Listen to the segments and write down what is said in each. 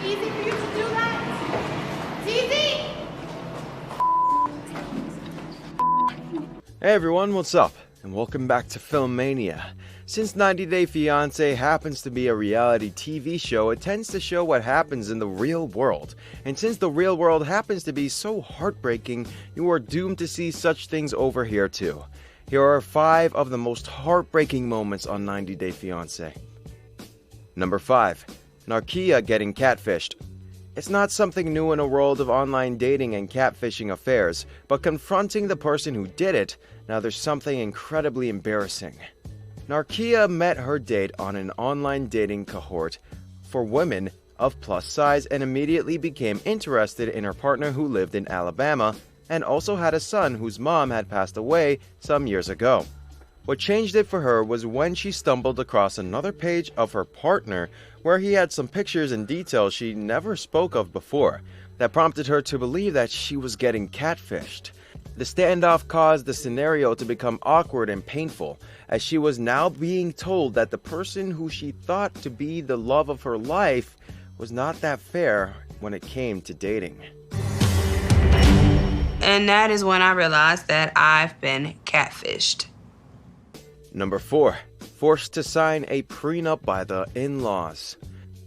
easy for you to do that? It's easy! Hey everyone, what's up? And welcome back to Film Mania. Since 90 Day Fiancé happens to be a reality TV show, it tends to show what happens in the real world. And since the real world happens to be so heartbreaking, you are doomed to see such things over here too. Here are 5 of the most heartbreaking moments on 90 Day Fiancé. Number 5. Narkiya getting catfished. It's not something new in a world of online dating and catfishing affairs, but confronting the person who did it, now there's something incredibly embarrassing. Narkiya met her date on an online dating cohort for women of plus size and immediately became interested in her partner who lived in Alabama and also had a son whose mom had passed away some years ago. What changed it for her was when she stumbled across another page of her partner where he had some pictures and details she never spoke of before that prompted her to believe that she was getting catfished. The standoff caused the scenario to become awkward and painful, as she was now being told that the person who she thought to be the love of her life was not that fair when it came to dating. And that is when I realized that I've been catfished. Number 4. Forced to sign a prenup by the in-laws.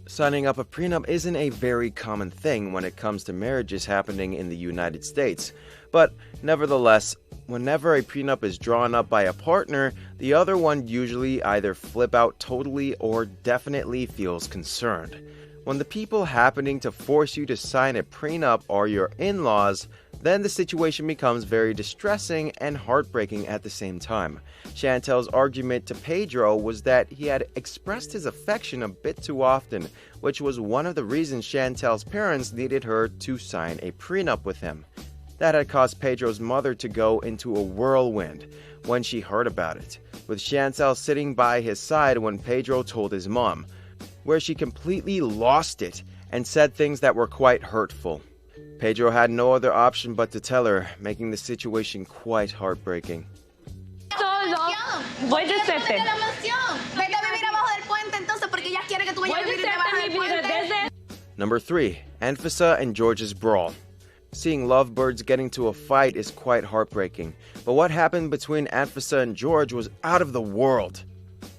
Signing up a prenup isn't a very common thing when it comes to marriages happening in the United States. But nevertheless, whenever a prenup is drawn up by a partner, the other one usually either flip out totally or definitely feels concerned. When the people happening to force you to sign a prenup are your in-laws, then the situation becomes very distressing and heartbreaking at the same time. Chantel's argument to Pedro was that he had expressed his affection a bit too often, which was one of the reasons Chantel's parents needed her to sign a prenup with him. That had caused Pedro's mother to go into a whirlwind when she heard about it, with Chantel sitting by his side when Pedro told his mom, where she completely lost it and said things that were quite hurtful. Pedro had no other option but to tell her, making the situation quite heartbreaking. Voy de sete. Vete a vivir abajo del puente entonces porque ellas quieren que tú vayas a vivir debajo del puente. Number 3. Anfisa and George's brawl. Seeing lovebirds getting to a fight is quite heartbreaking, but what happened between Anfisa and George was out of the world.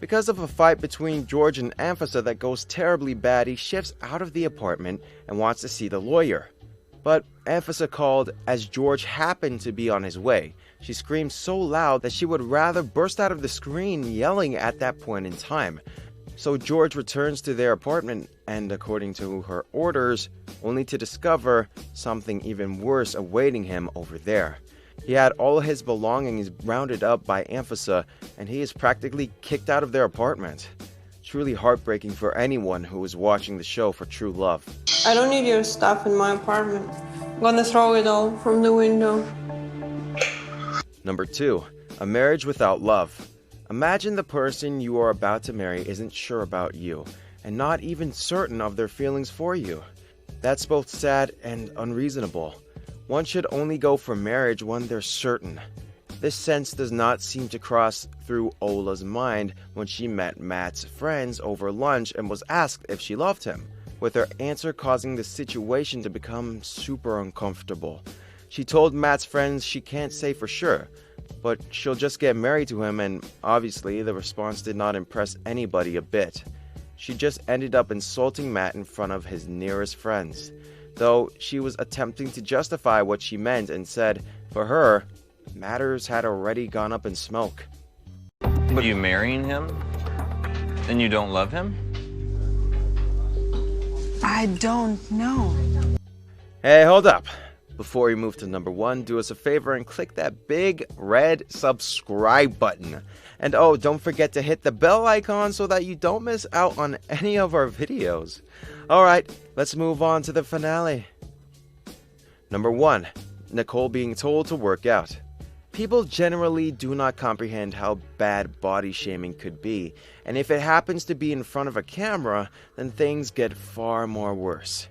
Because of a fight between George and Anfisa that goes terribly bad, he shifts out of the apartment and wants to see the lawyer. But Anfisa called as George happened to be on his way. She screamed so loud that she would rather burst out of the screen yelling at that point in time. So George returns to their apartment and, according to her orders, only to discover something even worse awaiting him over there. He had all his belongings rounded up by Anfisa, and he is practically kicked out of their apartment. Truly heartbreaking for anyone who is watching the show for true love. I don't need your stuff in my apartment. I'm gonna throw it all from the window. Number 2. A marriage without love. Imagine the person you are about to marry isn't sure about you, and not even certain of their feelings for you. That's both sad and unreasonable. One should only go for marriage when they're certain. This sense does not seem to cross through Ola's mind when she met Matt's friends over lunch and was asked if she loved him, with her answer causing the situation to become super uncomfortable. She told Matt's friends she can't say for sure, but she'll just get married to him, and obviously the response did not impress anybody a bit. She just ended up insulting Matt in front of his nearest friends, though she was attempting to justify what she meant and said, for her, matters had already gone up in smoke. Are you marrying him? And you don't love him? I don't know. Hey, hold up. Before we move to number 1, do us a favor and click that big red subscribe button. And oh, don't forget to hit the bell icon so that you don't miss out on any of our videos. Alright, let's move on to the finale. Number 1. Nicole being told to work out. People generally do not comprehend how bad body shaming could be, and if it happens to be in front of a camera, then things get far more worse.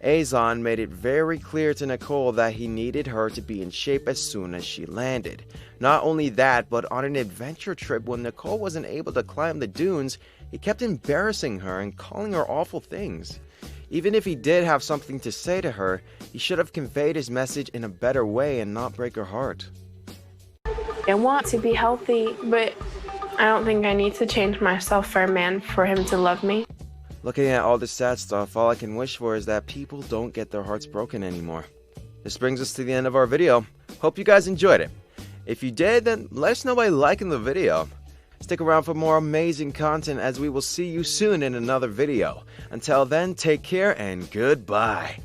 Azan made it very clear to Nicole that he needed her to be in shape as soon as she landed. Not only that, but on an adventure trip when Nicole wasn't able to climb the dunes, he kept embarrassing her and calling her awful things. Even if he did have something to say to her, he should have conveyed his message in a better way and not break her heart. I want to be healthy, but I don't think I need to change myself for a man for him to love me. Looking at all this sad stuff, all I can wish for is that people don't get their hearts broken anymore. This brings us to the end of our video. Hope you guys enjoyed it. If you did, then let us know by liking the video. Stick around for more amazing content as we will see you soon in another video. Until then, take care and goodbye.